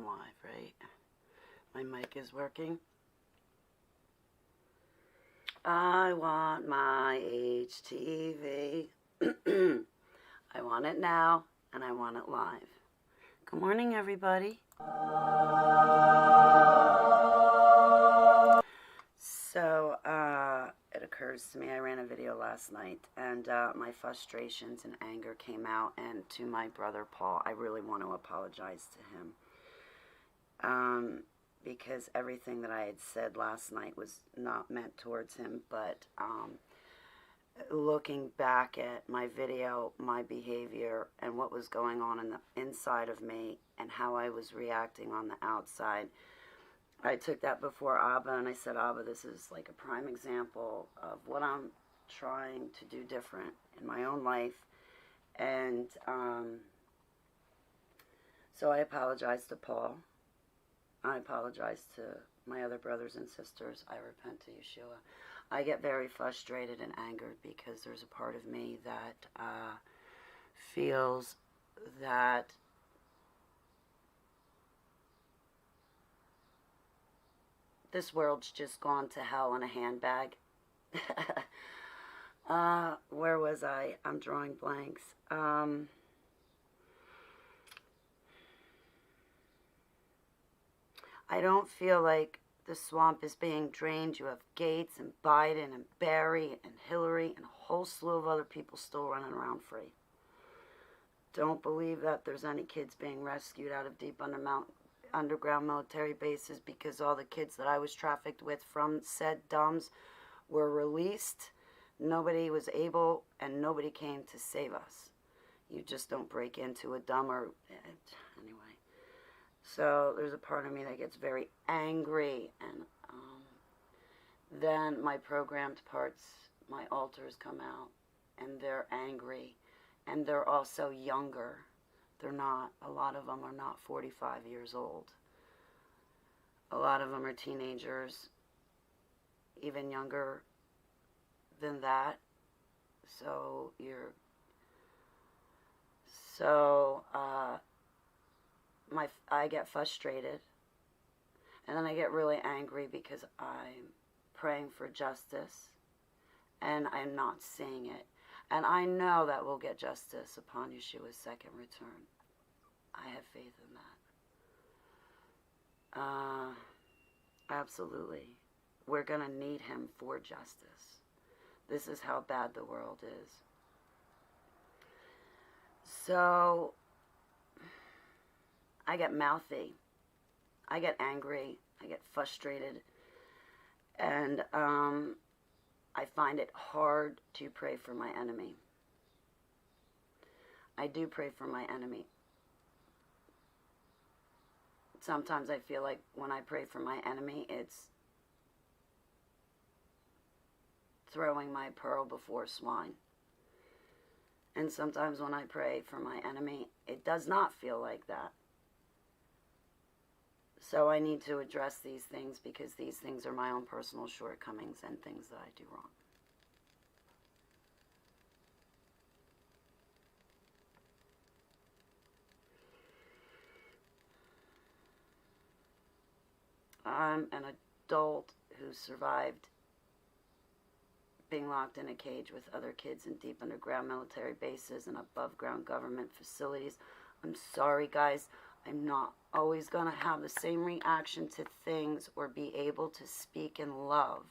I'm live, right? My mic is working. I want my HTV. I want it now, and I want it live. Good morning, everybody. So, it occurs to me, I ran a video last night, and my frustrations and anger came out, and to my brother, Paul, I really want to apologize to him. Because everything that I had said last night was not meant towards him, but looking back at my video, my behavior, and what was going on in the inside of me, and how I was reacting on the outside, I took that before Abba, and I said, Abba, this is like a prime example of what I'm trying to do different in my own life. And so I apologized to Paul. I apologize to my other brothers and sisters. I repent to Yeshua. I get very frustrated and angered because there's a part of me that feels that this world's just gone to hell in a handbag. Where was I? I'm drawing blanks. I don't feel like the swamp is being drained. You have Gates and Biden and Barry and Hillary and a whole slew of other people still running around free. Don't believe that there's any kids being rescued out of deep underground military bases, because all the kids that I was trafficked with from said dumbs were released. Nobody was able, and nobody came to save us. You just don't break into a dumber... Anyway. So there's a part of me that gets very angry, and then my programmed parts, my alters come out, and they're angry, and they're also younger. They're not, a lot of them are not 45 years old. A lot of them are teenagers, even younger than that. So I get frustrated, and then I get really angry because I'm praying for justice, and I'm not seeing it. And I know that we'll get justice upon Yeshua's second return. I have faith in that. Absolutely. We're going to need him for justice. This is how bad the world is. So I get mouthy, I get angry, I get frustrated, and I find it hard to pray for my enemy. I do pray for my enemy. Sometimes I feel like when I pray for my enemy, it's throwing my pearl before swine. And sometimes when I pray for my enemy, it does not feel like that. So I need to address these things, because these things are my own personal shortcomings and things that I do wrong. I'm an adult who survived being locked in a cage with other kids in deep underground military bases and above ground government facilities. I'm sorry, guys. I'm not always going to have the same reaction to things or be able to speak in love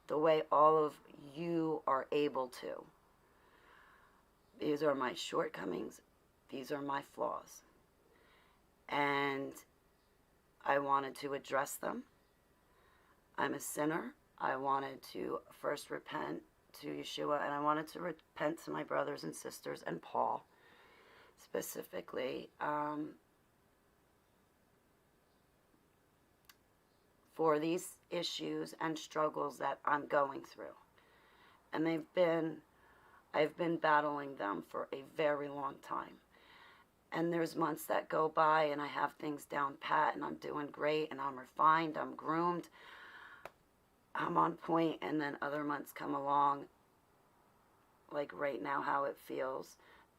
the way all of you are able to. These are my shortcomings. These are my flaws. And I wanted to address them. I'm a sinner. I wanted to first repent to Yeshua, and I wanted to repent to my brothers and sisters and Paul specifically, for these issues and struggles that I'm going through. And I've been battling them for a very long time. And there's months that go by and I have things down pat and I'm doing great and I'm refined, I'm groomed, I'm on point, and then other months come along, like right now how it feels.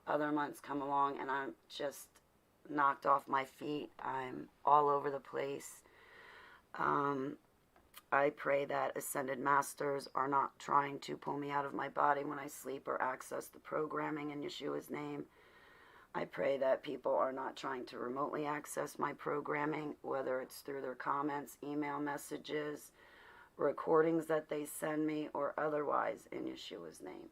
Other months come along and I'm just knocked off my feet. I'm all over the place. I pray that ascended masters are not trying to pull me out of my body when I sleep or access the programming in Yeshua's name. I pray that people are not trying to remotely access my programming, whether it's through their comments, email messages, recordings that they send me, or otherwise in Yeshua's name.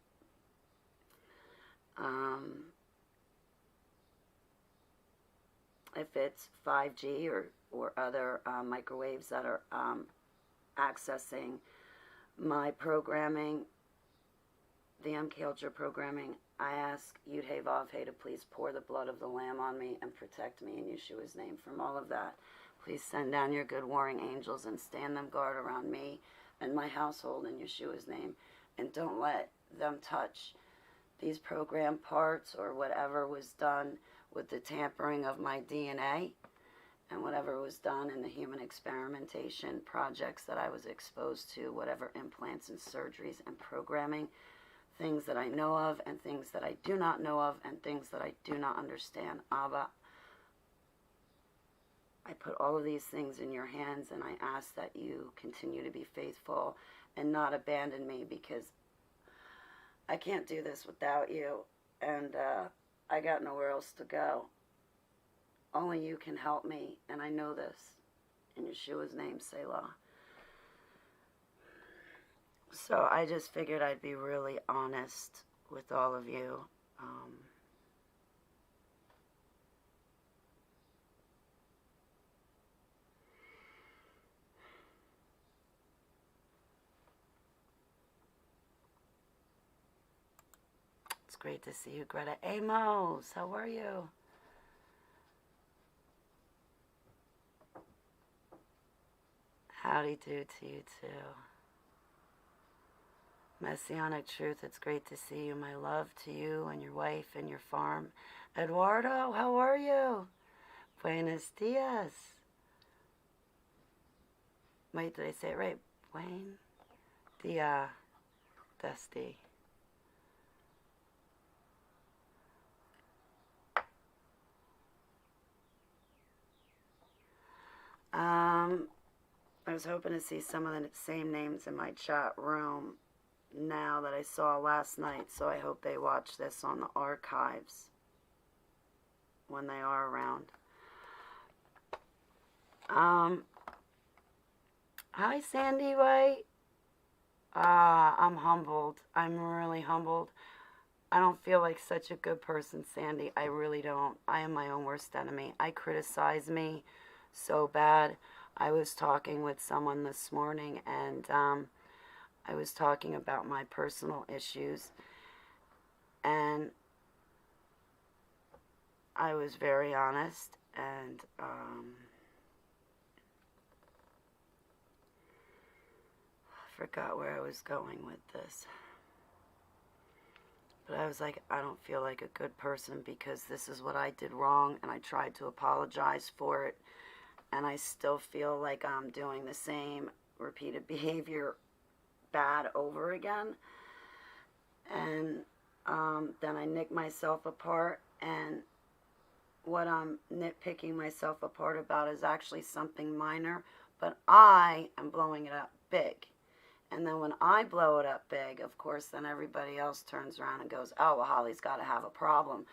If it's 5G or other microwaves that are accessing my programming, the MK Ultra programming, I ask Yud-Hey Vav-Hey to please pour the blood of the Lamb on me and protect me in Yeshua's name from all of that. Please send down your good warring angels and stand them guard around me and my household in Yeshua's name. And don't let them touch these program parts or whatever was done with the tampering of my DNA and whatever was done in the human experimentation projects that I was exposed to, whatever implants and surgeries and programming, things that I know of and things that I do not know of and things that I do not understand. Abba, I put all of these things in your hands, and I ask that you continue to be faithful and not abandon me, because I can't do this without you, and I got nowhere else to go. Only you can help me, and I know this. In Yeshua's name, Selah. So I just figured I'd be really honest with all of you. It's great to see you, Greta Amos. How are you? Howdy do to you too. Messianic Truth, it's great to see you. My love to you and your wife and your farm. Eduardo, how are you? Buenos dias. Wait, did I say it right? Buen dia, Dusty. I was hoping to see some of the same names in my chat room now that I saw last night, so I hope they watch this on the archives when they are around. Hi, Sandy White. I'm humbled. I'm really humbled. I don't feel like such a good person, Sandy. I really don't. I am my own worst enemy. I criticize me so bad. I was talking with someone this morning, and I was talking about my personal issues, and I was very honest, and I forgot where I was going with this. But I was like, I don't feel like a good person because this is what I did wrong, and I tried to apologize for it, and I still feel like I'm doing the same repeated behavior bad over again. And then I nick myself apart, and what I'm nitpicking myself apart about is actually something minor, but I am blowing it up big. And then when I blow it up big, of course, then everybody else turns around and goes, oh, well, Holly's got to have a problem.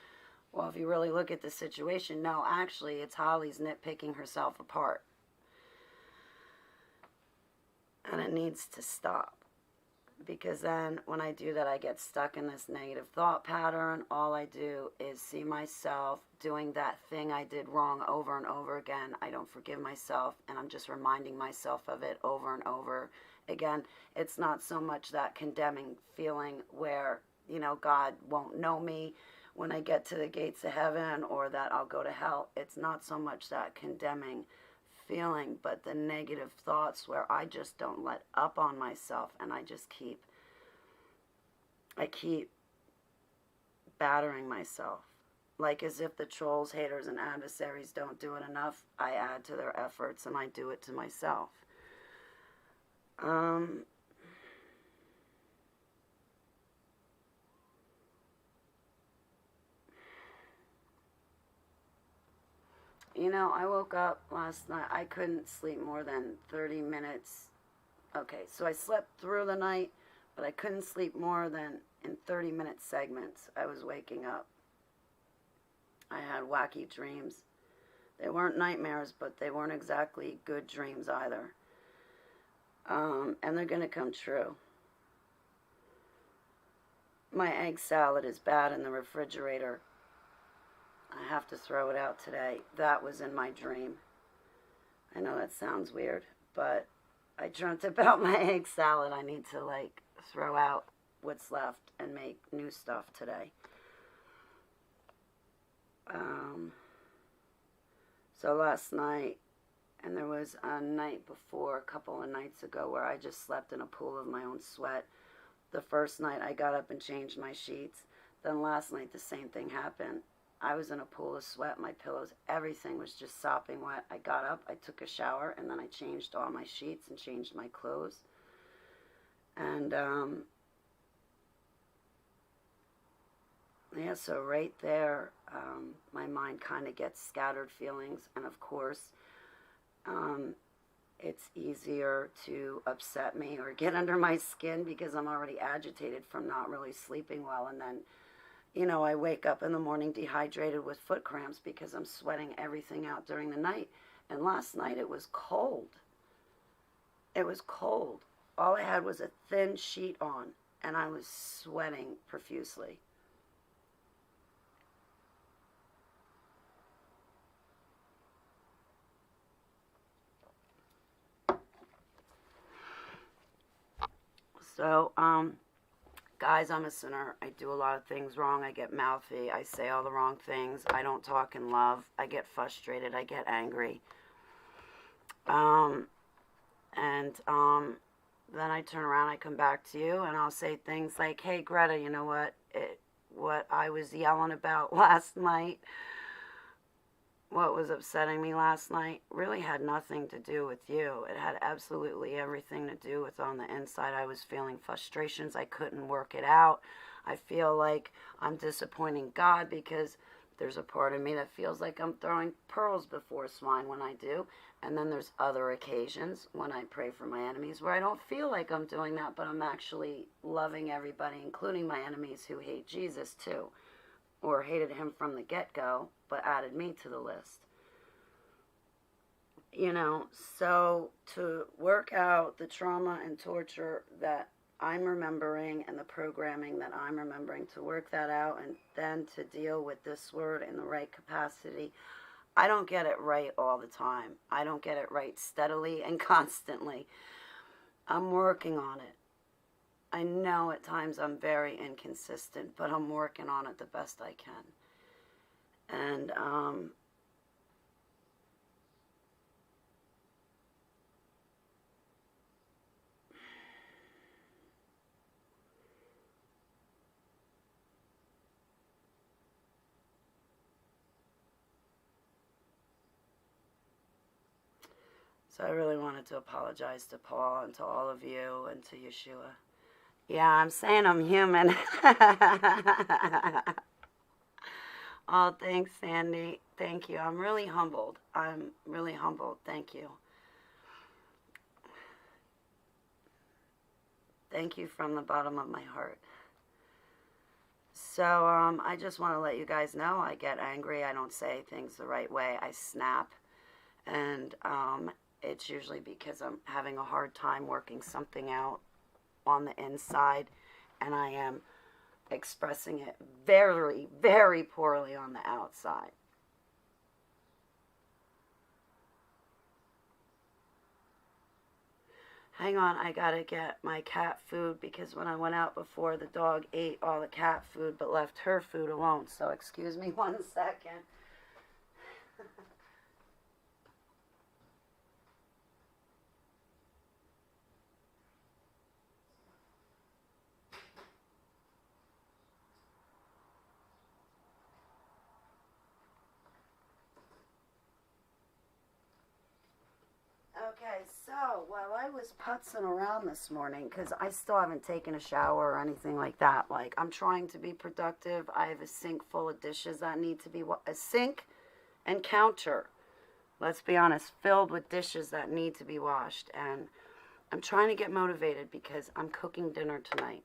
Well, if you really look at the situation, no, actually, it's Holly's nitpicking herself apart. And it needs to stop. Because then when I do that, I get stuck in this negative thought pattern. All I do is see myself doing that thing I did wrong over and over again. I don't forgive myself, and I'm just reminding myself of it over and over again. It's not so much that condemning feeling where, you know, God won't know me when I get to the gates of heaven, or that I'll go to hell. It's not so much that condemning feeling, but the negative thoughts where I just don't let up on myself, and I keep battering myself. Like as if the trolls, haters, and adversaries don't do it enough, I add to their efforts, and I do it to myself. You know, I woke up last night. I couldn't sleep more than 30 minutes. Okay, so I slept through the night, but I couldn't sleep more than in 30-minute segments. I was waking up. I had wacky dreams. They weren't nightmares, but they weren't exactly good dreams either. And they're going to come true. My egg salad is bad in the refrigerator. I have to throw it out today. That was in my dream. I know that sounds weird, but I dreamt about my egg salad. I need to, like, throw out what's left and make new stuff today. So last night, and there was a night before, a couple of nights ago, where I just slept in a pool of my own sweat. The first night I got up and changed my sheets. Then last night the same thing happened. I was in a pool of sweat, my pillows, everything was just sopping wet. I got up, I took a shower, and then I changed all my sheets and changed my clothes. And, yeah, so right there, my mind kind of gets scattered feelings. And of course, it's easier to upset me or get under my skin because I'm already agitated from not really sleeping well. And then, you know, I wake up in the morning dehydrated with foot cramps because I'm sweating everything out during the night. And last night it was cold. It was cold. All I had was a thin sheet on, and I was sweating profusely. So, guys, I'm a sinner. I do a lot of things wrong. I get mouthy. I say all the wrong things. I don't talk in love. I get frustrated. I get angry. Then I turn around, I come back to you, and I'll say things like, hey, Greta, you know what I was yelling about last night, what was upsetting me last night, really had nothing to do with you. It had absolutely everything to do with on the inside. I was feeling frustrations. I couldn't work it out. I feel like I'm disappointing God because there's a part of me that feels like I'm throwing pearls before swine when I do. And then there's other occasions when I pray for my enemies where I don't feel like I'm doing that, but I'm actually loving everybody, including my enemies who hate Jesus too, or hated him from the get-go, but added me to the list. You know, so to work out the trauma and torture that I'm remembering and the programming that I'm remembering, to work that out and then to deal with this word in the right capacity. I don't get it right all the time. I don't get it right steadily and constantly. I'm working on it. I know at times I'm very inconsistent, but I'm working on it the best I can. And, so I really wanted to apologize to Paul and to all of you and to Yeshua. Yeah, I'm saying I'm human. Oh, thanks, Sandy. Thank you. I'm really humbled. I'm really humbled. Thank you. Thank you from the bottom of my heart. So I just want to let you guys know I get angry. I don't say things the right way. I snap. And it's usually because I'm having a hard time working something out on the inside. And I am expressing it very, very poorly on the outside. Hang on, I gotta get my cat food because when I went out before, the dog ate all the cat food but left her food alone. So excuse me 1 second. Okay, so while I was putzing around this morning, because I still haven't taken a shower or anything like that, like I'm trying to be productive. I have a sink full of dishes that need to be, a sink and counter let's be honest, filled with dishes that need to be washed. And I'm trying to get motivated because I'm cooking dinner tonight.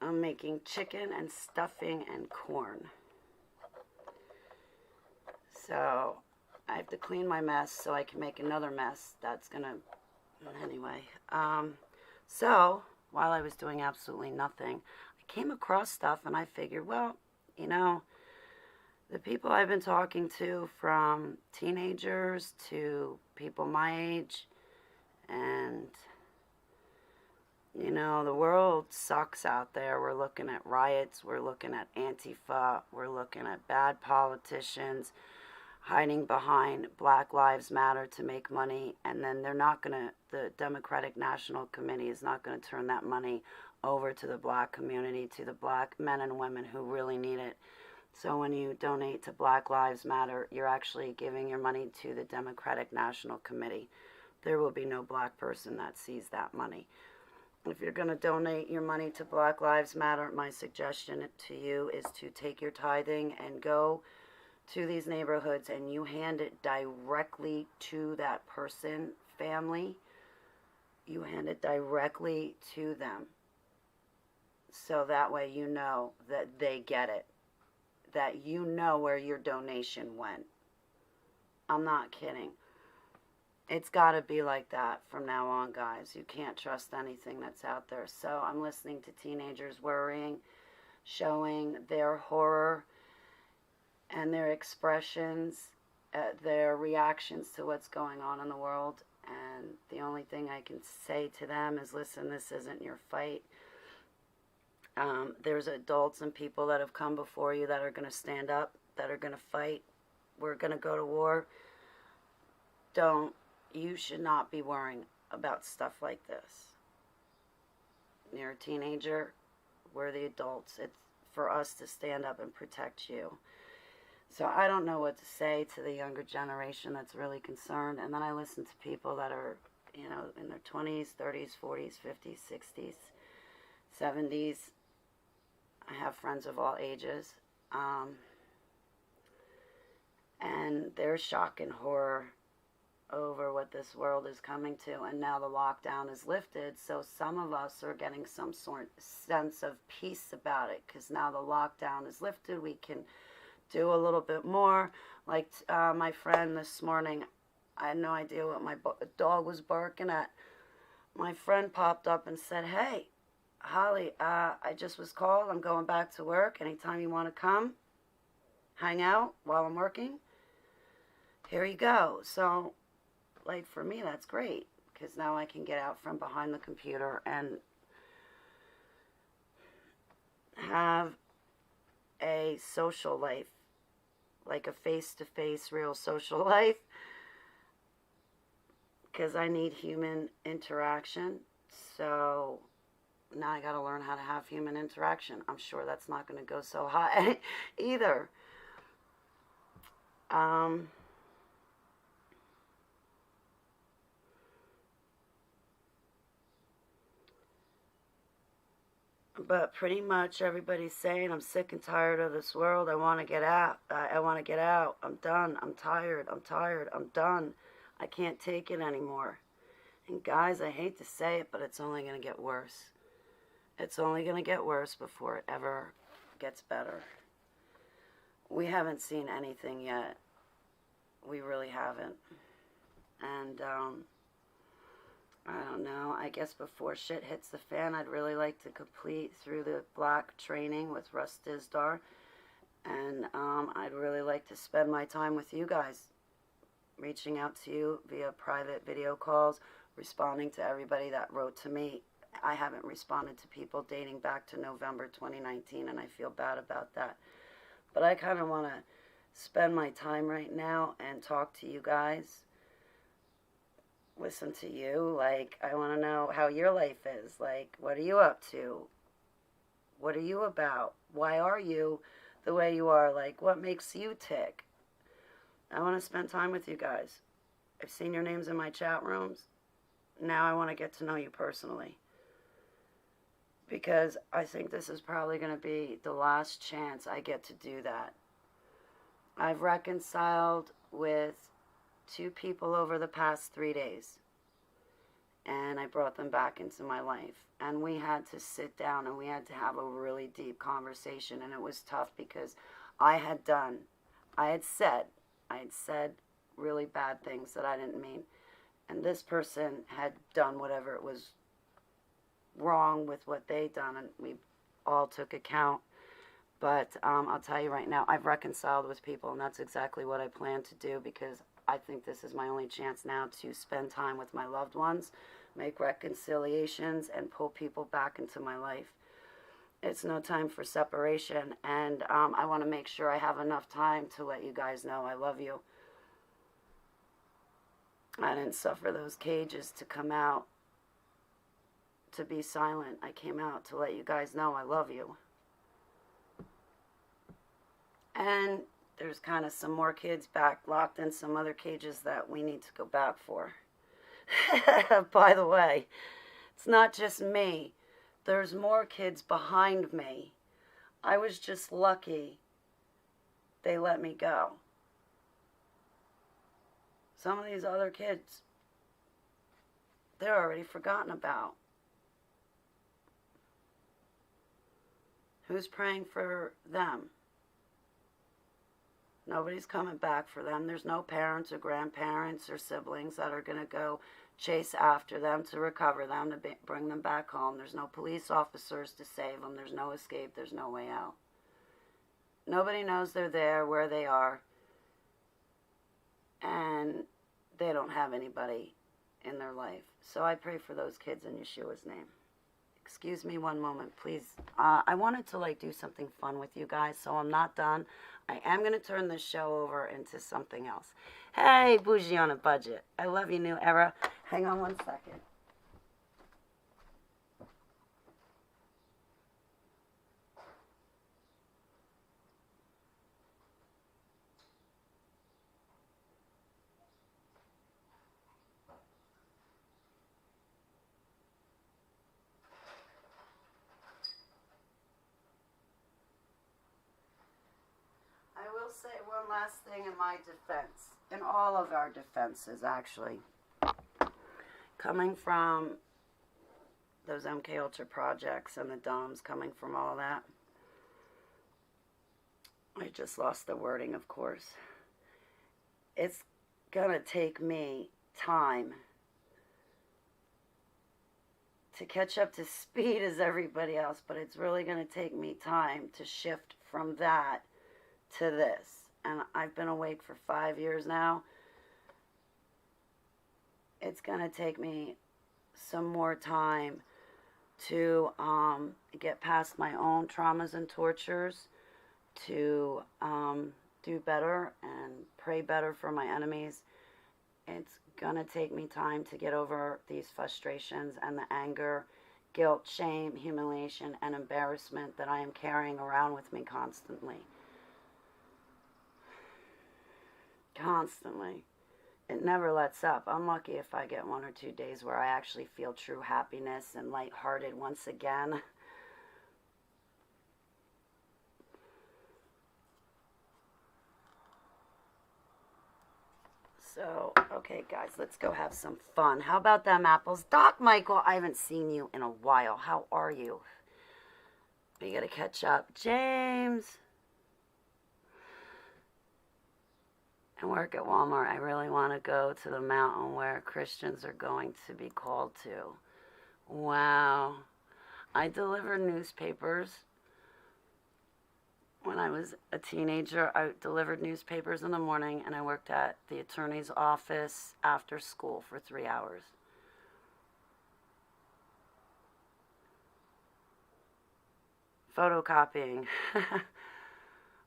I'm making chicken and stuffing and corn. So I have to clean my mess so I can make another mess. That's gonna, anyway. So while I was doing absolutely nothing, I came across stuff and I figured, well, you know, the people I've been talking to, from teenagers to people my age, and you know, the world sucks out there. We're looking at riots, we're looking at Antifa, we're looking at bad politicians hiding behind Black Lives Matter to make money, and then they're not going to, the Democratic National Committee is not going to turn that money over to the black community, to the black men and women who really need it. So when you donate to Black Lives Matter, you're actually giving your money to the Democratic National Committee. There will be no black person that sees that money. If you're going to donate your money to Black Lives Matter, my suggestion to you is to take your tithing and go to these neighborhoods and you hand it directly to that person, family. You hand it directly to them. So that way you know that they get it. That you know where your donation went. I'm not kidding. It's got to be like that from now on, guys. You can't trust anything that's out there. So I'm listening to teenagers worrying, showing their horror and their expressions, their reactions to what's going on in the world. And the only thing I can say to them is, listen, this isn't your fight. There's adults and people that have come before you that are going to stand up, that are going to fight. We're going to go to war. You should not be worrying about stuff like this. You're a teenager. We're the adults. It's for us to stand up and protect you. So I don't know what to say to the younger generation that's really concerned. And then I listen to people that are, you know, in their 20s, 30s, 40s, 50s, 60s, 70s. I have friends of all ages. And there's shock and horror over what this world is coming to. And now the lockdown is lifted. So some of us are getting some sort of sense of peace about it. Because now the lockdown is lifted. We can do a little bit more. Like my friend this morning, I had no idea what my dog was barking at. My friend popped up and said, hey, Holly, I just was called. I'm going back to work. Anytime you want to come, hang out while I'm working, here you go. So, like, for me, that's great. Because now I can get out from behind the computer and have a social life. Like a face-to-face real social life, because I need human interaction. So now I got to learn how to have human interaction. I'm sure that's not going to go so high either. But pretty much everybody's saying, I'm sick and tired of this world. I want to get out. I want to get out. I'm done. I'm tired. I'm tired. I'm done. I can't take it anymore. And guys, I hate to say it, but it's only going to get worse. It's only going to get worse before it ever gets better. We haven't seen anything yet. We really haven't. And, I don't know. I guess before shit hits the fan, I'd really like to complete Through the Black training with Russ Dizdar. And I'd really like to spend my time with you guys, reaching out to you via private video calls, responding to everybody that wrote to me. I haven't responded to people dating back to November 2019, and I feel bad about that. But I kind of want to spend my time right now and talk to you guys. Listen to you. Like, I want to know how your life is. Like, what are you up to? What are you about? Why are you the way you are? Like, what makes you tick? I want to spend time with you guys. I've seen your names in my chat rooms. Now I want to get to know you personally. Because I think this is probably going to be the last chance I get to do that. I've reconciled with 2 people over the past 3 days, and I brought them back into my life. And we had to sit down and we had to have a really deep conversation, and it was tough because I had said really bad things that I didn't mean. And this person had done whatever it was wrong with what they'd done, and we all took account. But I'll tell you right now, I've reconciled with people, and that's exactly what I plan to do, because I think this is my only chance now to spend time with my loved ones, make reconciliations, and pull people back into my life. It's no time for separation, and I want to make sure I have enough time to let you guys know I love you. I didn't suffer those cages to come out to be silent. I came out to let you guys know I love you. And there's kind of some more kids back locked in some other cages that we need to go back for. By the way, it's not just me. There's more kids behind me. I was just lucky they let me go. Some of these other kids, they're already forgotten about. Who's praying for them? Nobody's coming back for them. There's no parents or grandparents or siblings that are going to go chase after them to recover them, to bring them back home. There's no police officers to save them. There's no escape. There's no way out. Nobody knows they're there, where they are, and they don't have anybody in their life. So I pray for those kids in Yeshua's name. Excuse me one moment, please. I wanted to do something fun with you guys, so I'm not done. I am going to turn this show over into something else. Hey, Bougie on a Budget. I love you, New Era. Hang on one second. I will say one last thing in my defense, in all of our defenses, actually. Coming from those MK Ultra projects and the DOMs, coming from all of that, I just lost the wording, of course. It's gonna take me time to catch up to speed as everybody else, but it's really gonna take me time to shift from that to this. And I've been awake for 5 years now. It's going to take me some more time to get past my own traumas and tortures, to do better and pray better for my enemies. It's going to take me time to get over these frustrations and the anger, guilt, shame, humiliation, and embarrassment that I am carrying around with me constantly. Constantly. It never lets up. I'm lucky if I get 1 or 2 days where I actually feel true happiness and lighthearted once again. So, okay guys, let's go have some fun. How about them apples? Doc Michael, I haven't seen you in a while. How are you? We gotta catch up. James. And work at Walmart. I really want to go to the mountain where Christians are going to be called to. Wow. I delivered newspapers. When I was a teenager, I delivered newspapers in the morning, and I worked at the attorney's office after school for 3 hours. Photocopying.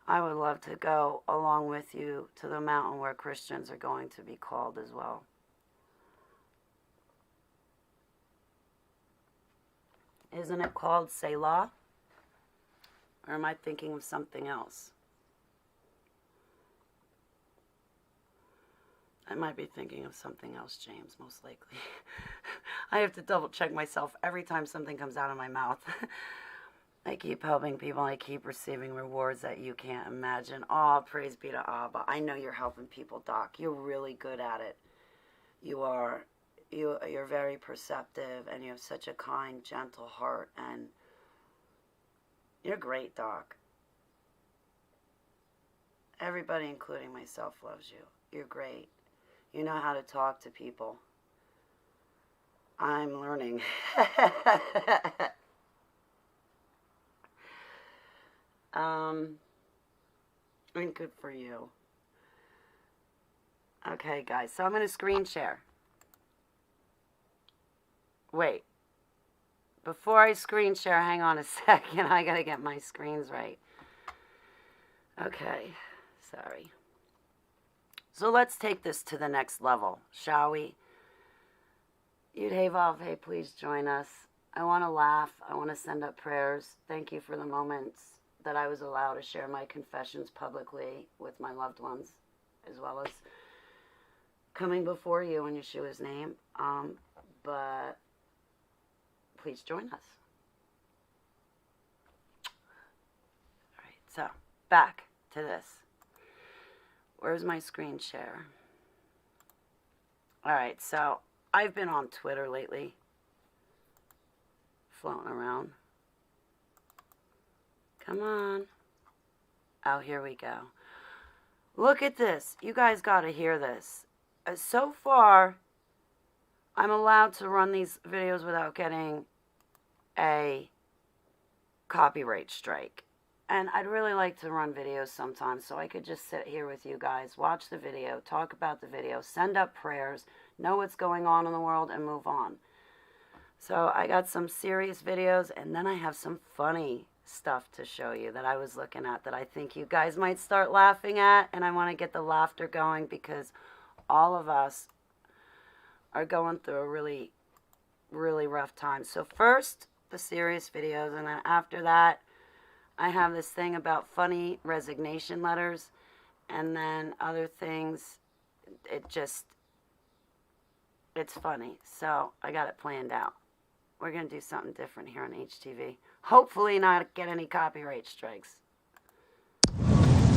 I would love to go along with you to the mountain where Christians are going to be called as well. Isn't it called Selah? Or am I thinking of something else? I might be thinking of something else, James, most likely. I have to double check myself every time something comes out of my mouth. I keep helping people. I keep receiving rewards that you can't imagine. Oh, praise be to Abba. I know you're helping people, Doc. You're really good at it. You are. You're very perceptive, and you have such a kind, gentle heart, and you're great, Doc. Everybody, including myself, loves you. You're great. You know how to talk to people. I'm learning. And good for you. Okay, guys, so I'm going to screen share. Wait. Before I screen share, hang on a second. I got to get my screens right. Okay, sorry. So let's take this to the next level, shall we? Yud Hey Vav Hey, please join us. I want to laugh. I want to send up prayers. Thank you for the moments that I was allowed to share my confessions publicly with my loved ones, as well as coming before you in Yeshua's name. But please join us. All right, so back to this. Where's my screen share? All right, so I've been on Twitter lately, floating around. Come on. Oh, here we go. Look at this. You guys got to hear this. So far, I'm allowed to run these videos without getting a copyright strike. And I'd really like to run videos sometimes so I could just sit here with you guys, watch the video, talk about the video, send up prayers, know what's going on in the world, and move on. So I got some serious videos, and then I have some funny stuff to show you that I was looking at that I think you guys might start laughing at, and I want to get the laughter going because all of us are going through a really, really rough time. So first, the serious videos, and then after that, I have this thing about funny resignation letters, and then other things. It's funny. So I got it planned out. We're going to do something different here on HTV. Hopefully not get any copyright strikes.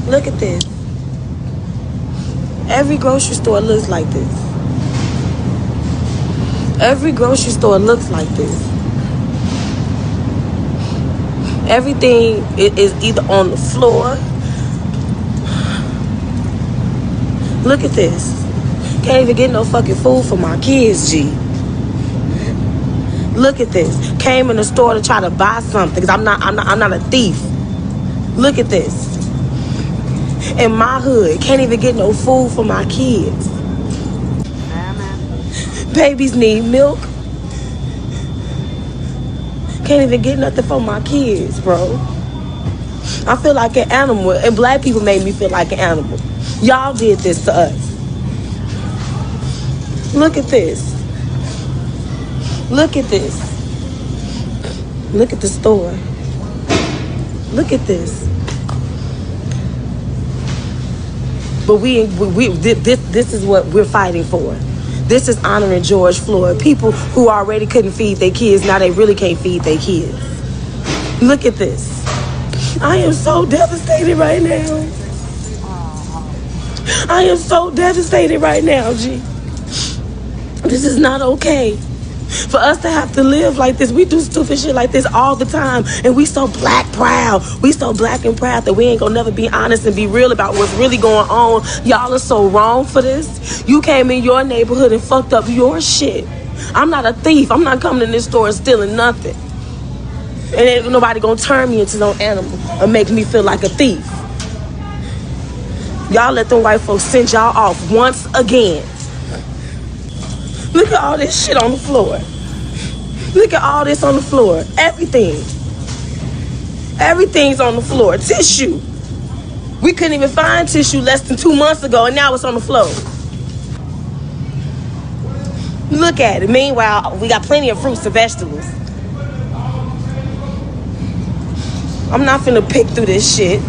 Look at this. Every grocery store looks like this. Every grocery store looks like this. Everything is either on the floor. Look at this. Can't even get no fucking food for my kids, G. Look at this. Came in the store to try to buy something because I'm not a thief. Look at this. In my hood, can't even get no food for my kids. Babies need milk. Can't even get nothing for my kids, bro. I feel like an animal, and black people made me feel like an animal. Y'all did this to us. Look at this. Look at this. Look at the store. Look at this. But this is what we're fighting for. This is honoring George Floyd. People who already couldn't feed their kids, now they really can't feed their kids. Look at this. I am so devastated right now. I am so devastated right now, G. This is not okay. For us to have to live like this, we do stupid shit like this all the time, and we so black proud. We so black and proud that we ain't gonna never be honest and be real about what's really going on. Y'all are so wrong for this. You came in your neighborhood and fucked up your shit. I'm not a thief. I'm not coming in this store and stealing nothing. And ain't nobody gonna turn me into no animal or make me feel like a thief. Y'all let them white folks send y'all off once again. Look at all this shit on the floor. Look at all this on the floor. Everything. Everything's on the floor. Tissue. We couldn't even find tissue less than 2 months ago, and now it's on the floor. Look at it. Meanwhile, we got plenty of fruits and vegetables. I'm not finna pick through this shit.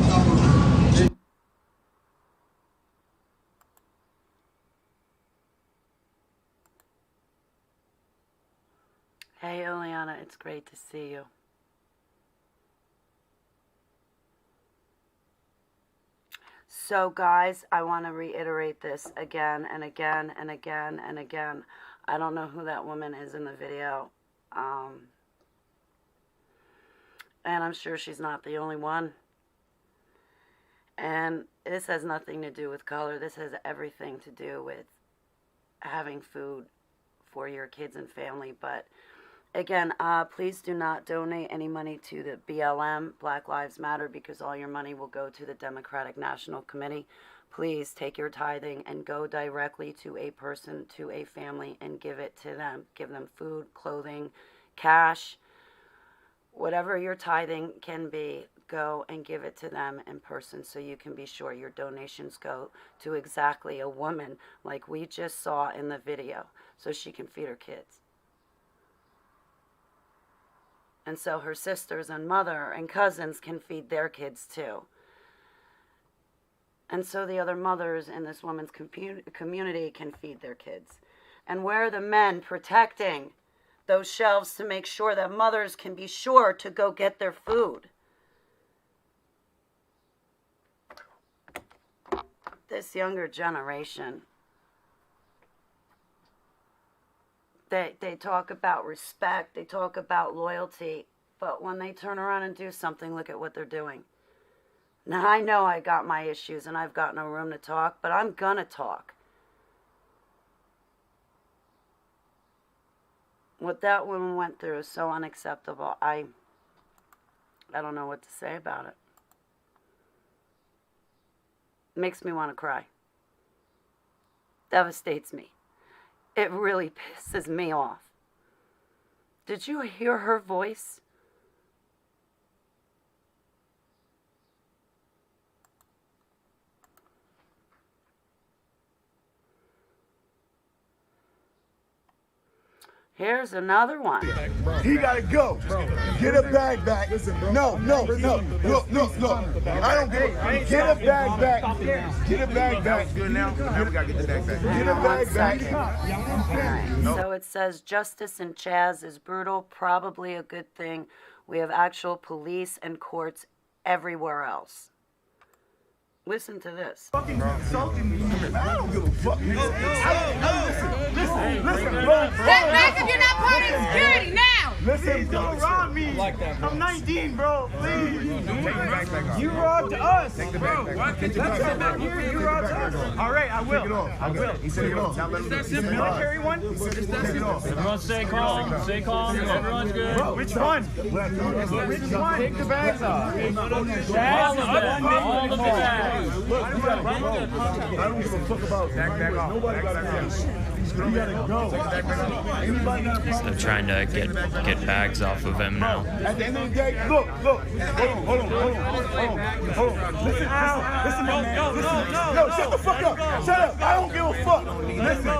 Hey, Oleana, it's great to see you. So, guys, I want to reiterate this again and again and again and again. I don't know who that woman is in the video. And I'm sure she's not the only one. And this has nothing to do with color. This has everything to do with having food for your kids and family. But again, please do not donate any money to the BLM, Black Lives Matter, because all your money will go to the Democratic National Committee. Please take your tithing and go directly to a person, to a family, and give it to them. Give them food, clothing, cash, whatever your tithing can be. Go and give it to them in person so you can be sure your donations go to exactly a woman like we just saw in the video, so she can feed her kids. And so her sisters and mother and cousins can feed their kids too. And so the other mothers in this woman's community can feed their kids. And where are the men protecting those shelves to make sure that mothers can be sure to go get their food? This younger generation, they talk about respect, they talk about loyalty, but when they turn around and do something, look at what they're doing. Now, I know I got my issues and I've got no room to talk, but I'm gonna talk. What that woman went through is so unacceptable. I don't know what to say about it. Makes me want to cry. Devastates me. It really pisses me off. Did you hear her voice? Here's another one. He gotta go. Get a bag back. No. Look. I don't give a. Get a bag back. Get a bag back. Good now. Now we gotta get the bag back. Get a bag back. So it says justice in Chaz is brutal, probably a good thing. We have actual police and courts everywhere else. Listen to this. Fucking insulting me. I don't give a fuck. Listen, bro. Step back if you're not part of security now. Listen, don't rob me. Like that, bro. I'm 19, bro. Please. You robbed us. Take the bag back. Let's come back here. You robbed us. All right, I will. I will. He said it off. Is that military one? Take it off. Everyone stay calm. Stay calm. Everyone's good. Which one? Which one? Take the bags off. All of the bags. Look, I don't give a fuck about nobody got to you gotta go. Anybody not They're trying to get bags off of him now. At the end of the day, look. Hold on. Listen, man. Yo, shut the fuck up. Shut up. I don't give a fuck. Listen. No.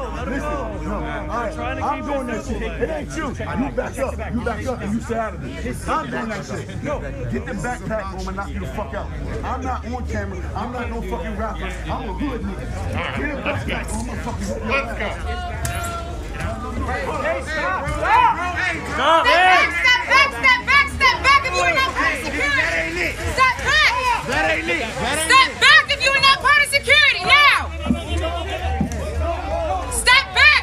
All right. I'm doing that shit. It ain't you. You back up and you stay out of this. I'm doing that shit. No, get the backpack home and knock you the fuck out. I'm not on camera. I'm not no fucking rapper. I'm a hood nigga. Get a backpack home. I'm fucking let's go. Hey, stop! Stop it! Step back if you are not part of security. Step back. That ain't it. Step back if you are not part of security now. Step back.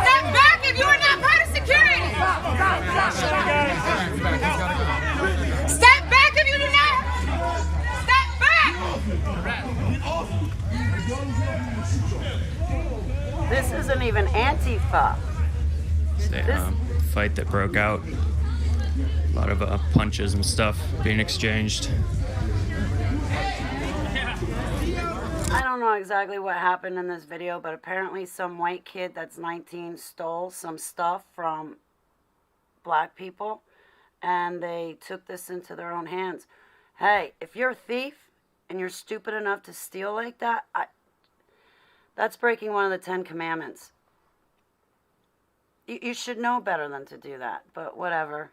Step back if you are not part of security. Step back if you do not. Step back. This isn't even Antifa. It's a fight that broke out. A lot of punches and stuff being exchanged. I don't know exactly what happened in this video, but apparently some white kid that's 19 stole some stuff from black people, and they took this into their own hands. Hey, if you're a thief and you're stupid enough to steal like that, that's breaking one of the 10 Commandments. You should know better than to do that, but whatever.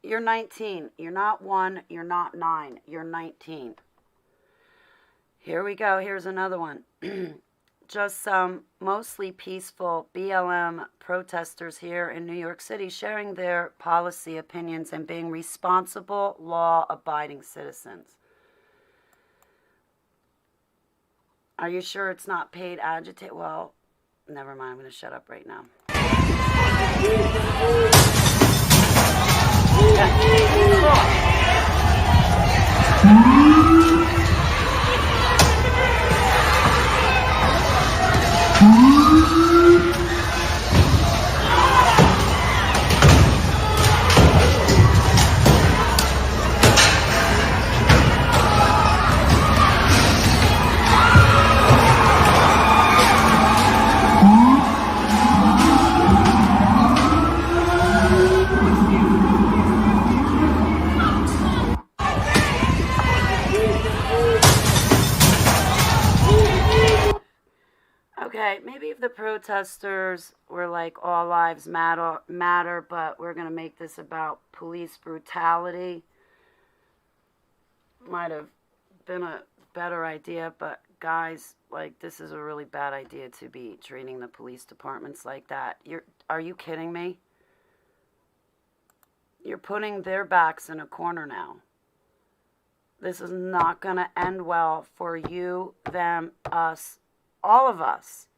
You're 19. You're not 1. You're not 9. You're 19. Here we go. Here's another one. just some mostly peaceful BLM protesters here in New York City sharing their policy opinions and being responsible, law-abiding citizens. Are you sure it's not paid agitate? Well, never mind. I'm going to shut up right now. Okay, maybe if the protesters were like all lives matter, but we're going to make this about police brutality, might have been a better idea, but guys, like, this is a really bad idea to be treating the police departments like that. Are you kidding me? You're putting their backs in a corner now. This is not going to end well for you, them, us, all of us.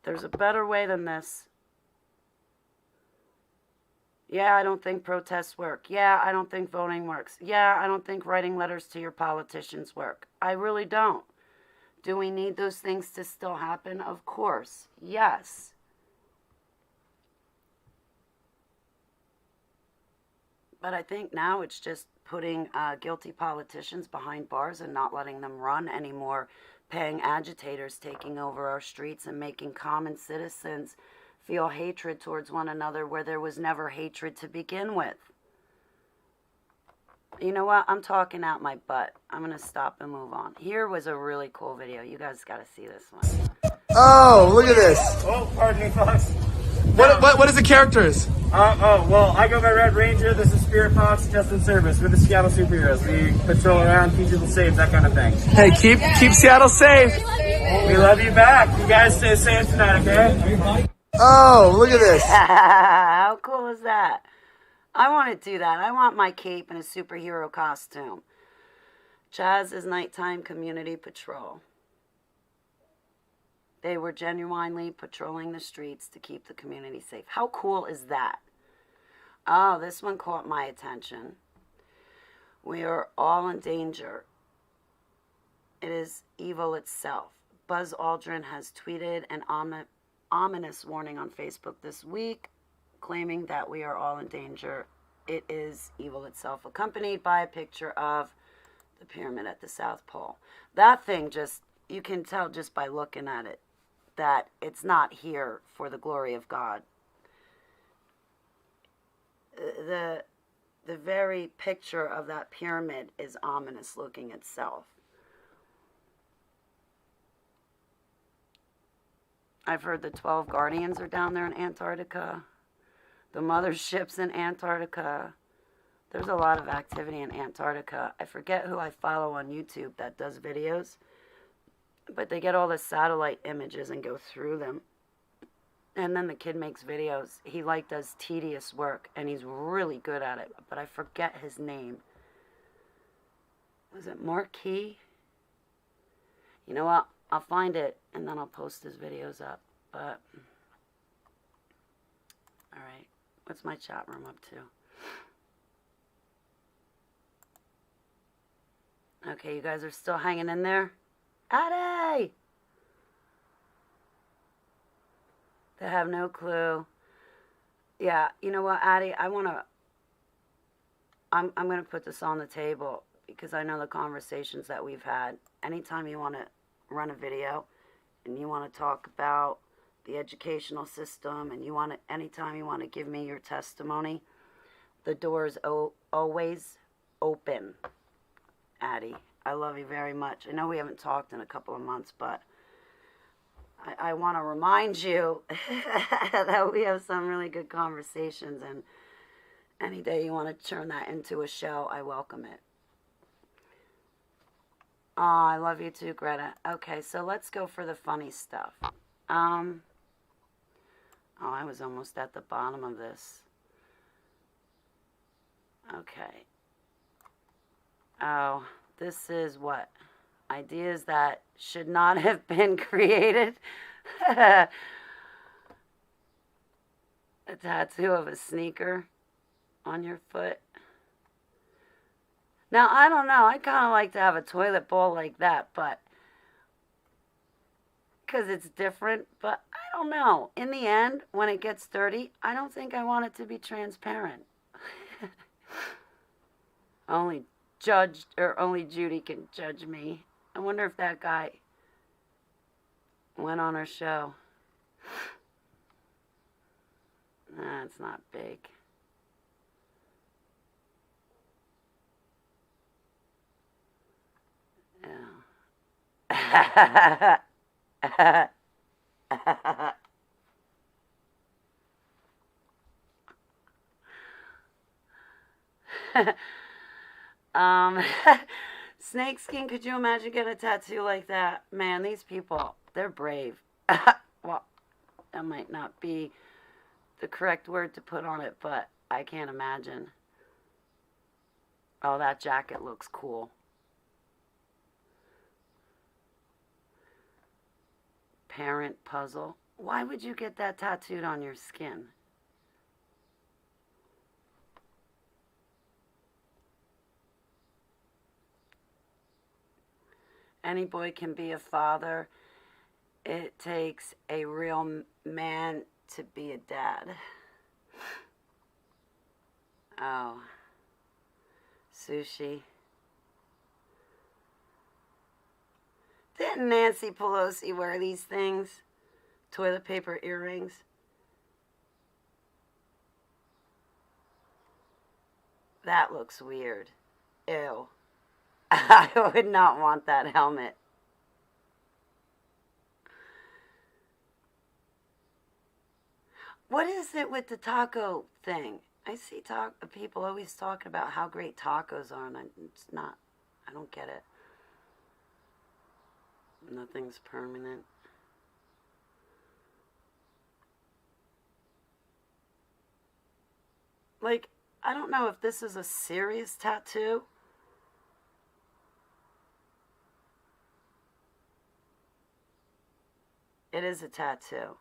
There's a better way than this. Yeah, I don't think protests work. Yeah, I don't think voting works. Yeah, I don't think writing letters to your politicians work. I really don't. Do we need those things to still happen? Of course. Yes. But I think now it's just putting guilty politicians behind bars and not letting them run anymore, paying agitators taking over our streets and making common citizens feel hatred towards one another where there was never hatred to begin with. You know what? I'm talking out my butt. I'm going to stop and move on. Here was a really cool video. You guys got to see this one. Oh, look at this. Oh, pardon me, Fox. What is the characters? Well, I go by Red Ranger. This is Spirit Fox, just in service. We're the Seattle superheroes. We patrol around, keep people safe, that kind of thing. Hey, keep Seattle safe. We love you back. You guys stay safe tonight, okay? Oh, look at this. How cool is that? I want to do that. I want my cape and a superhero costume. Chaz's nighttime community patrol. They were genuinely patrolling the streets to keep the community safe. How cool is that? Oh, this one caught my attention. We are all in danger. It is evil itself. Buzz Aldrin has tweeted an ominous warning on Facebook this week, claiming that we are all in danger. It is evil itself, accompanied by a picture of the pyramid at the South Pole. That thing just, you can tell just by looking at it, that it's not here for the glory of God. The very picture of that pyramid is ominous looking itself. I've heard the 12 Guardians are down there in Antarctica. The motherships in Antarctica. There's a lot of activity in Antarctica. I forget who I follow on YouTube that does videos. But they get all the satellite images and go through them. And then the kid makes videos. He does tedious work, and he's really good at it. But I forget his name. Was it Marquis? You know what? I'll find it, and then I'll post his videos up. But, alright. What's my chat room up to? Okay, you guys are still hanging in there? Addie! They have no clue. Yeah, you know what, Addie? I'm going to put this on the table because I know the conversations that we've had. Anytime you want to run a video and you want to talk about the educational system and anytime you want to give me your testimony, the door is always open, Addie. I love you very much. I know we haven't talked in a couple of months, but I want to remind you that we have some really good conversations, and any day you want to turn that into a show, I welcome it. Oh, I love you too, Greta. Okay, so let's go for the funny stuff. Oh, I was almost at the bottom of this. Okay. Oh, this is what? Ideas that should not have been created. A tattoo of a sneaker on your foot. Now, I don't know. I'd kind of like to have a toilet bowl like that, but because it's different. But I don't know. In the end, when it gets dirty, I don't think I want it to be transparent. Only Judy can judge me. I wonder if that guy went on her show. Nah, it's not big. Yeah. Snakeskin, could you imagine getting a tattoo like that? Man, these people, they're brave. Well, that might not be the correct word to put on it, but I can't imagine. Oh, that jacket looks cool. Parent puzzle. Why would you get that tattooed on your skin? Any boy can be a father. It takes a real man to be a dad. Oh. Sushi. Didn't Nancy Pelosi wear these things? Toilet paper earrings? That looks weird. Ew. I would not want that helmet. What is it with the taco thing? I see people always talking about how great tacos are, and it's not. I don't get it. Nothing's permanent. Like, I don't know if this is a serious tattoo. It is a tattoo.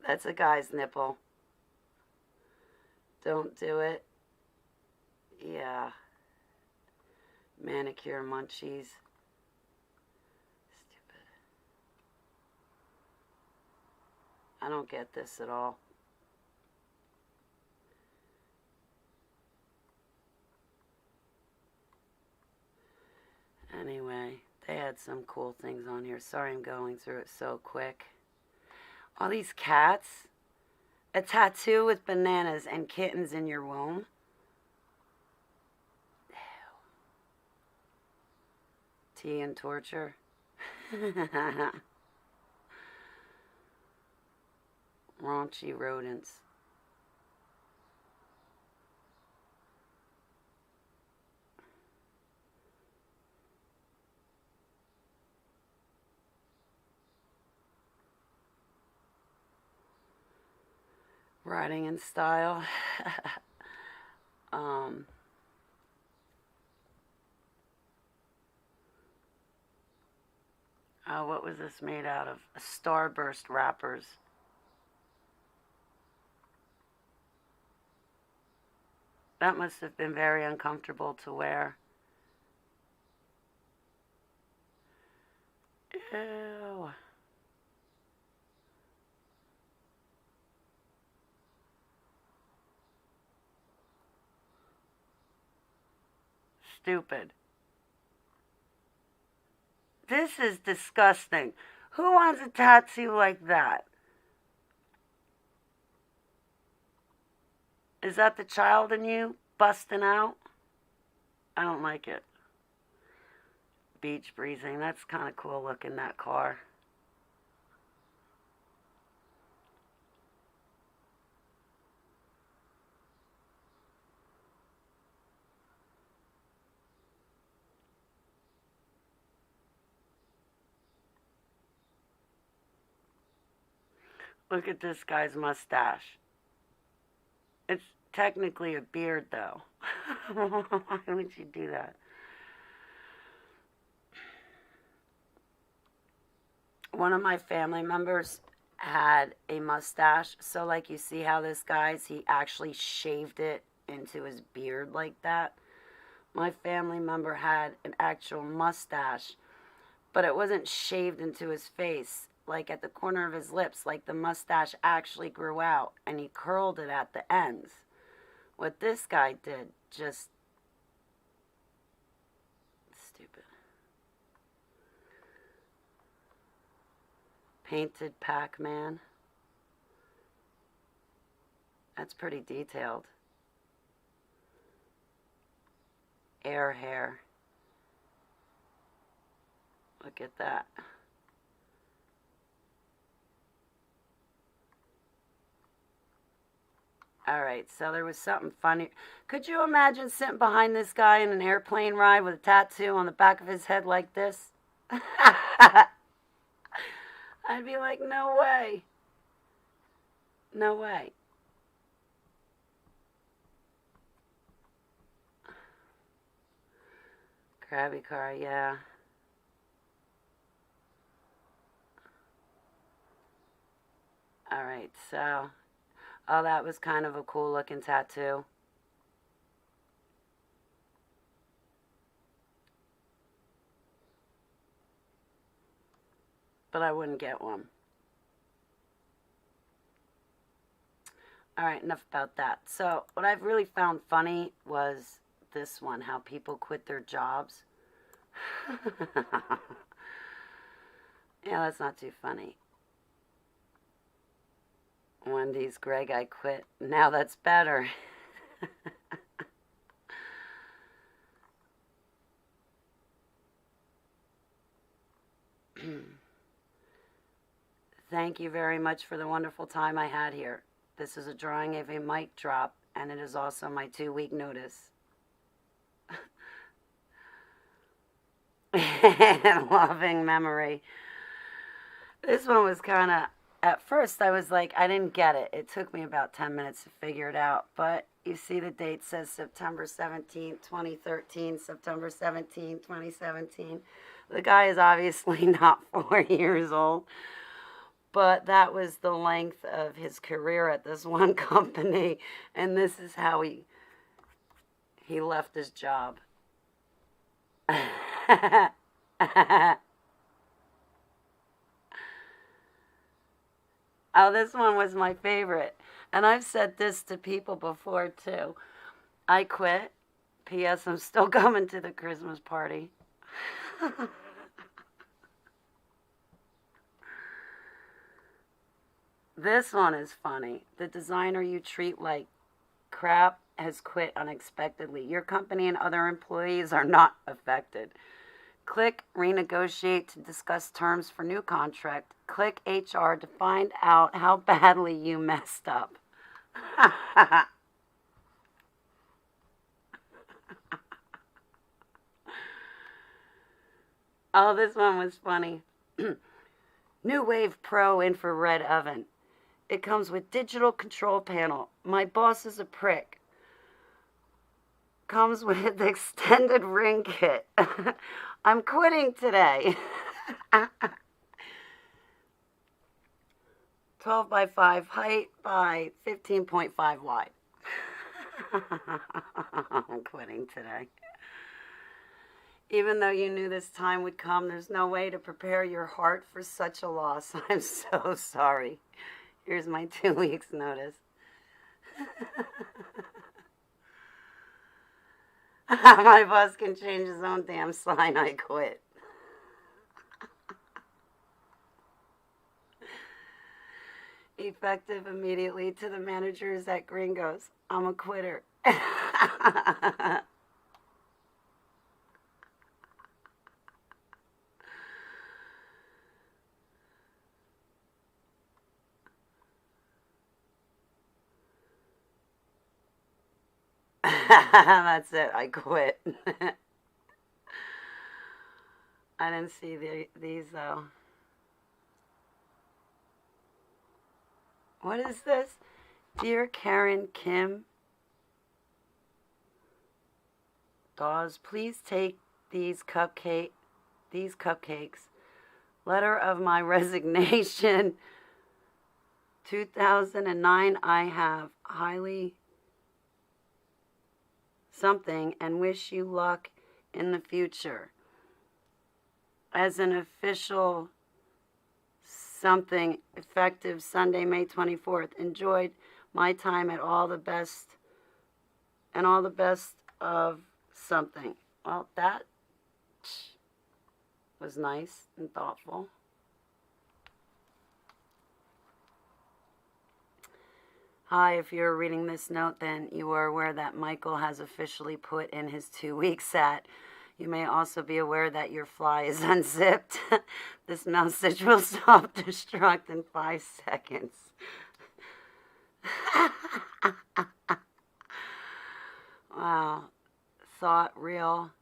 That's a guy's nipple. Don't do it. Yeah. Manicure munchies. Stupid. I don't get this at all. Anyway, they had some cool things on here. Sorry I'm going through it so quick. All these cats. A tattoo with bananas and kittens in your womb. Ew. Tea and torture. Raunchy rodents. Writing in style. Oh, what was this made out of? Starburst wrappers. That must have been very uncomfortable to wear. Ew. Stupid. This is disgusting. Who wants a tattoo like that? Is that the child in you busting out? I don't like it. Beach breezing. That's kind of cool looking, that car. Look at this guy's mustache. It's technically a beard, though. Why would you do that? One of my family members had a mustache. So, like, you see how this guy's, he actually shaved it into his beard like that. My family member had an actual mustache, but it wasn't shaved into his face. Like at the corner of his lips, like the mustache actually grew out and he curled it at the ends. What this guy did, just stupid. Painted Pac-Man. That's pretty detailed. Air hair. Look at that. All right, so there was something funny. Could you imagine sitting behind this guy in an airplane ride with a tattoo on the back of his head like this? I'd be like, no way. No way. Krabby car, yeah. All right, so... Oh, that was kind of a cool looking tattoo. But I wouldn't get one. Alright, enough about that. So, what I've really found funny was this one, how people quit their jobs. Yeah, that's not too funny. Wendy's, Greg, I quit. Now that's better. Thank you very much for the wonderful time I had here. This is a drawing of a mic drop, and it is also my 2-week notice. Loving memory. This one was kind of... At first, I was like, I didn't get it. It took me about 10 minutes to figure it out. But you see the date says September 17th, 2013, September 17th, 2017. The guy is obviously not 4 years old. But that was the length of his career at this one company. And this is how he left his job. Oh, this one was my favorite. And I've said this to people before, too. I quit. P.S. I'm still coming to the Christmas party. This one is funny. The designer you treat like crap has quit unexpectedly. Your company and other employees are not affected. Click renegotiate to discuss terms for new contract. Click HR to find out how badly you messed up. Oh, this one was funny. New Wave Pro infrared oven. It comes with digital control panel. My boss is a prick. Comes with extended ring kit. I'm quitting today. 12 by 5 height by 15.5 wide. I'm quitting today. Even though you knew this time would come, there's no way to prepare your heart for such a loss. I'm so sorry. Here's my 2 weeks notice. My boss can change his own damn sign. I quit. Effective immediately to the managers at Gringos. I'm a quitter. That's it. I quit. I didn't see these though. What is this? Dear Karen Kim Dawes, please take these cupcakes. Letter of my resignation. 2009. I have highly something and wish you luck in the future. As an official something effective Sunday, May 24th. Enjoyed my time at all the best of something. Well, that was nice and thoughtful. Hi, if you're reading this note, then you are aware that Michael has officially put in his 2-week set. You may also be aware that your fly is unzipped. This message will self-destruct in 5 seconds. Wow. Thought real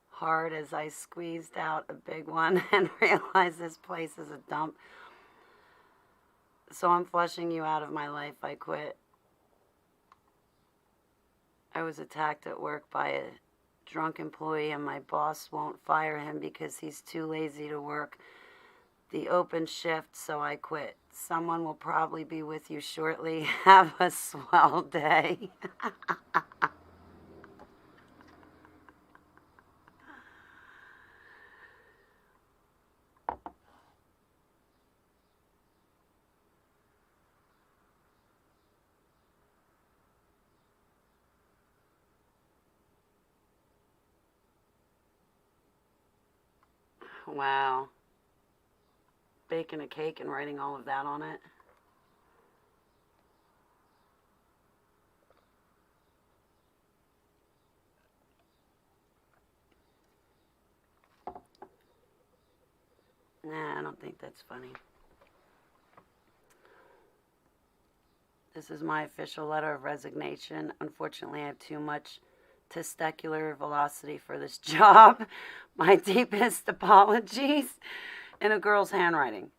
hard as I squeezed out a big one and realized this place is a dump. So I'm flushing you out of my life. I quit. I was attacked at work by a drunk employee, and my boss won't fire him because he's too lazy to work the open shift, so I quit. Someone will probably be with you shortly. Have a swell day. Wow. Baking a cake and writing all of that on it. Nah, I don't think that's funny. This is my official letter of resignation. Unfortunately, I have too much testicular velocity for this job. My deepest apologies in a girl's handwriting.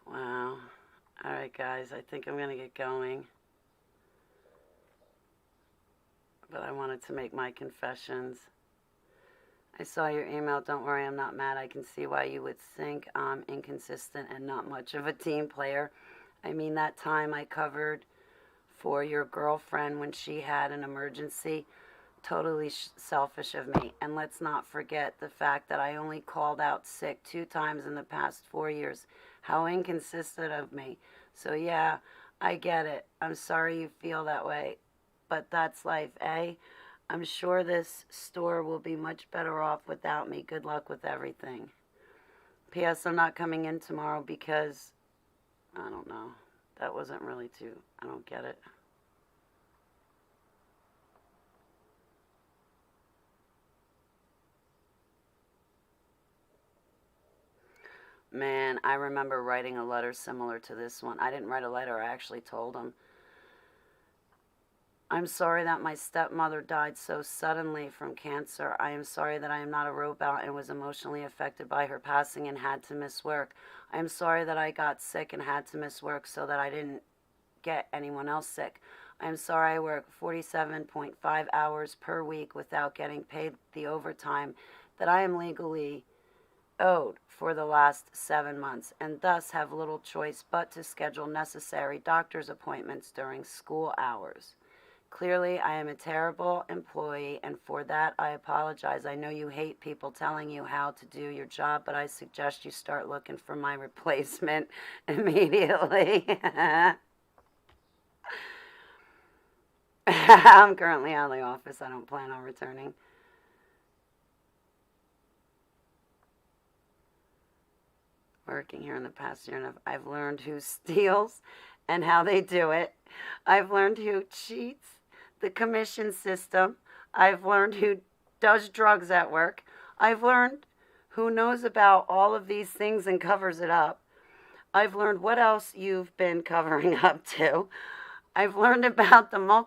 Wow. All right, guys, I think I'm going to get going. But I wanted to make my confessions. I saw your email. Don't worry, I'm not mad. I can see why you would think I'm inconsistent and not much of a team player. I mean, that time I covered for your girlfriend when she had an emergency, totally selfish of me. And let's not forget the fact that I only called out sick 2 times in the past 4 years. How inconsistent of me. So yeah, I get it. I'm sorry you feel that way. But that's life, eh? I'm sure this store will be much better off without me. Good luck with everything. P.S. I'm not coming in tomorrow because, I don't know. That wasn't really too, I don't get it. Man, I remember writing a letter similar to this one. I didn't write a letter, I actually told him. I'm sorry that my stepmother died so suddenly from cancer. I am sorry that I am not a robot and was emotionally affected by her passing and had to miss work. I am sorry that I got sick and had to miss work so that I didn't get anyone else sick. I am sorry I work 47.5 hours per week without getting paid the overtime that I am legally owed for the last 7 months, and thus have little choice but to schedule necessary doctor's appointments during school hours. Clearly, I am a terrible employee, and for that, I apologize. I know you hate people telling you how to do your job, but I suggest you start looking for my replacement immediately. I'm currently out of the office. I don't plan on returning. Working here in the past year, and I've learned who steals and how they do it. I've learned who cheats the commission system. I've learned who does drugs at work. I've learned who knows about all of these things and covers it up. I've learned what else you've been covering up to. I've learned about the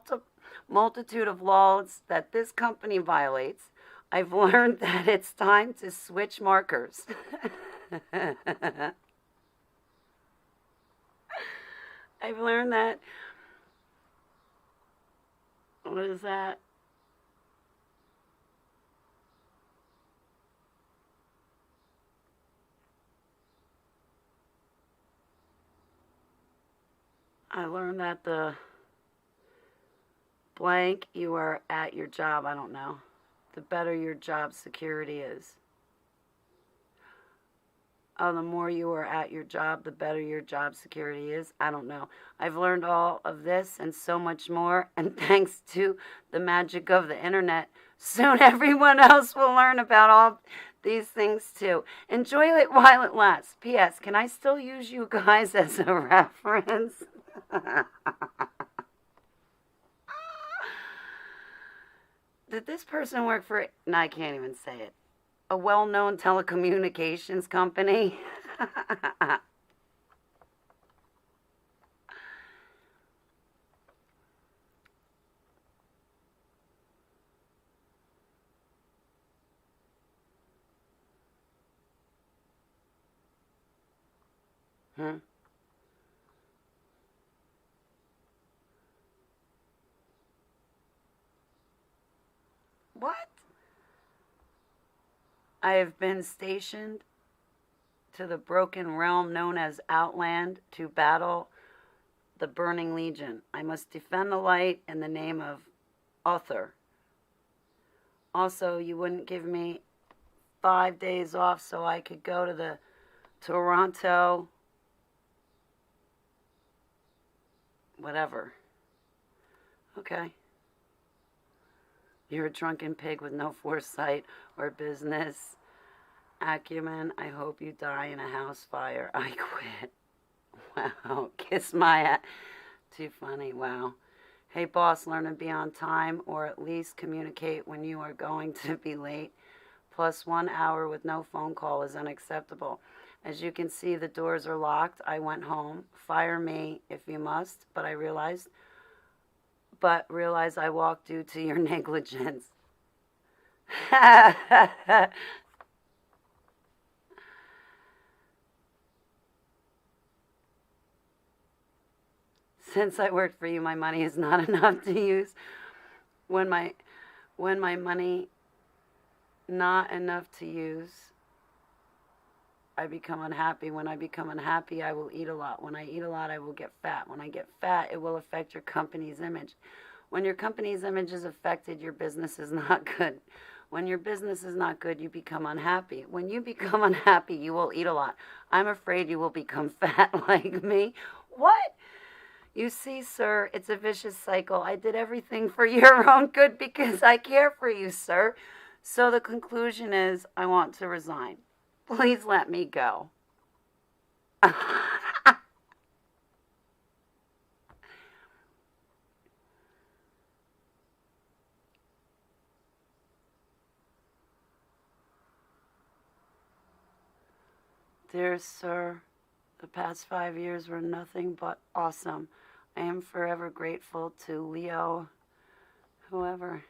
multitude of laws that this company violates. I've learned that it's time to switch markers. I've learned that. What is that? I learned that the blank you are at your job, I don't know, the better your job security is. Oh, the more you are at your job, the better your job security is. I don't know. I've learned all of this and so much more, and thanks to the magic of the internet, soon everyone else will learn about all these things too. Enjoy it while it lasts. P.S. Can I still use you guys as a reference? Did this person work for... No, I can't even say it. A well-known telecommunications company? What? I have been stationed to the broken realm known as Outland to battle the Burning Legion. I must defend the light in the name of Uther. Also, you wouldn't give me 5 days off so I could go to the Toronto... whatever. Okay. You're a drunken pig with no foresight or business acumen. I hope you die in a house fire. I quit. Wow. Kiss my ass. Too funny. Wow. Hey, boss, learn to be on time or at least communicate when you are going to be late. Plus 1 hour with no phone call is unacceptable. As you can see, the doors are locked. I went home. Fire me if you must, but realize I walked due to your negligence. Since I work for you, my money is not enough to use. When my money not enough to use, I become unhappy. When I become unhappy, I will eat a lot. When I eat a lot, I will get fat. When I get fat, it will affect your company's image. When your company's image is affected, your business is not good. When your business is not good, you become unhappy. When you become unhappy, you will eat a lot. I'm afraid you will become fat like me. What? You see, sir, it's a vicious cycle. I did everything for your own good because I care for you, sir. So the conclusion is I want to resign. Please let me go. Dear sir, the past 5 years were nothing but awesome. I am forever grateful to Leo, whoever.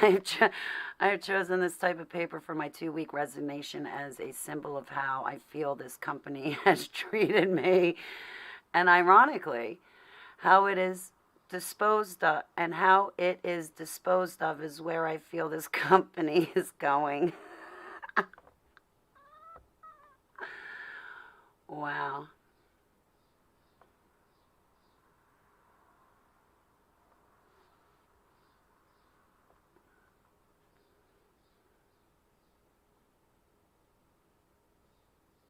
I have chosen this type of paper for my 2-week resignation as a symbol of how I feel this company has treated me. And ironically, how it is disposed of and how it is disposed of is where I feel this company is going. Wow.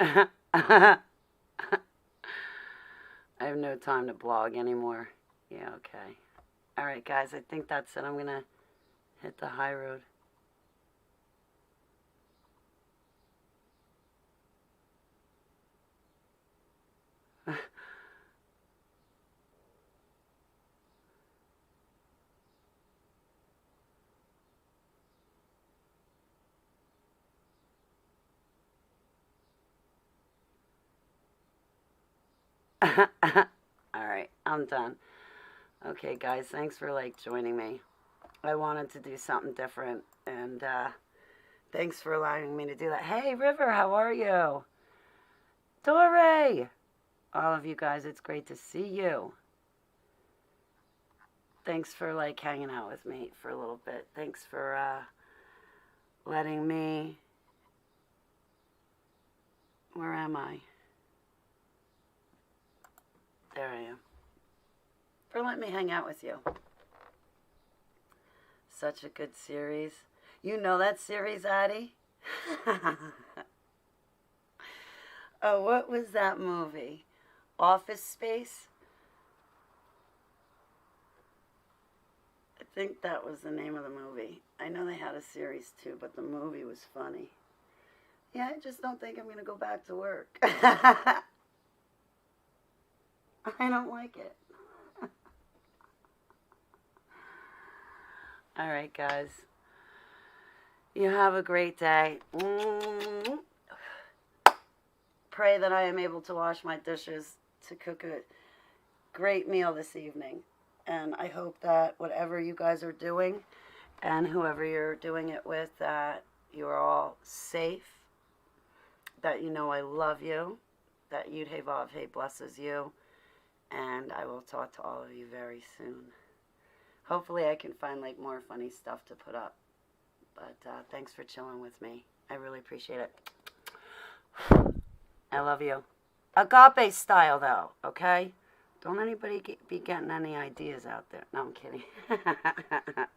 I have no time to blog anymore. Yeah, okay. All right, guys, I think that's it. I'm going to hit the high road. Alright, I'm done. Okay, guys, thanks for, joining me. I wanted to do something different, and, thanks for allowing me to do that. Hey, River, how are you? Dore! All of you guys, it's great to see you. Thanks for, hanging out with me for a little bit. Thanks for, letting me... Where am I? There I am. For letting me hang out with you. Such a good series. You know that series, Addie? Oh, what was that movie? Office Space? I think that was the name of the movie. I know they had a series too, but the movie was funny. Yeah, I just don't think I'm going to go back to work. I don't like it. All right, guys. You have a great day. Pray that I am able to wash my dishes to cook a great meal this evening. And I hope that whatever you guys are doing and whoever you're doing it with, that you're all safe, that you know I love you, that Yud Hey Vav Hey blesses you, and I will talk to all of you very soon. Hopefully I can find more funny stuff to put up. But thanks for chilling with me. I really appreciate it. I love you. Agape style, though, okay? Don't anybody be getting any ideas out there. No, I'm kidding.